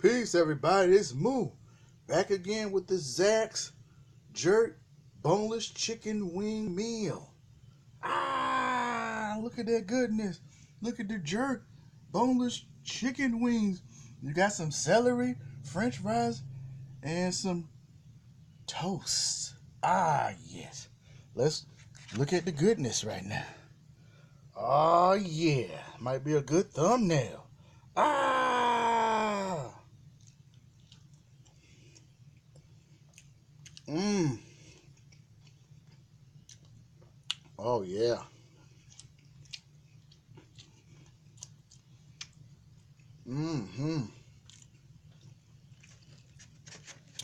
Peace, everybody. It's Moo. Back again with the Zax Jerk Boneless Chicken Wing Meal. Look at that goodness. Look at the jerk boneless chicken wings. You got some celery, french fries, and some toast. Yes. Let's look at the goodness right now. Oh, yeah. Might be a good thumbnail. Oh, yeah.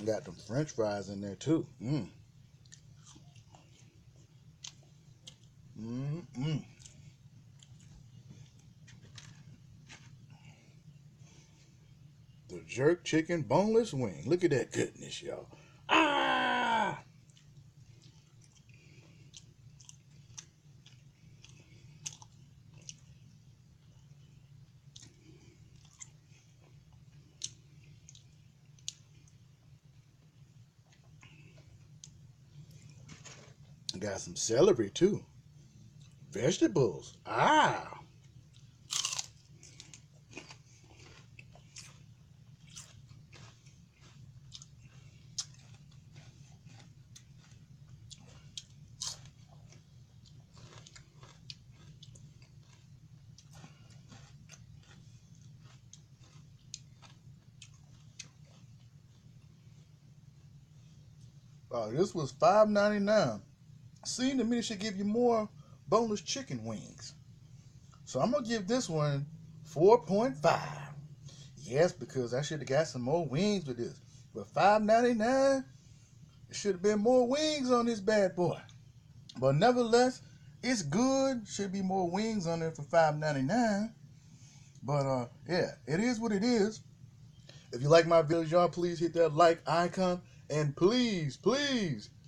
Got them french fries in there, too. The jerk chicken boneless wing. Look at that goodness, y'all. Got some celery, too. Vegetables. This was $5.99. Seemed to me it should give you more boneless chicken wings. So I'm going to give this one 4.5. Yes, because I should have got some more wings with this. But $5.99, it should have been more wings on this bad boy. But nevertheless, it's good. Should be more wings on there for $5.99. But yeah, it is what it is. If you like my videos, y'all, please hit that like icon. And please,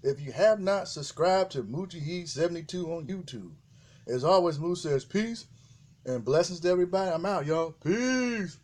if you have not subscribed to Moochie72 on YouTube. As always, Moo says peace and blessings to everybody. I'm out, y'all. Peace.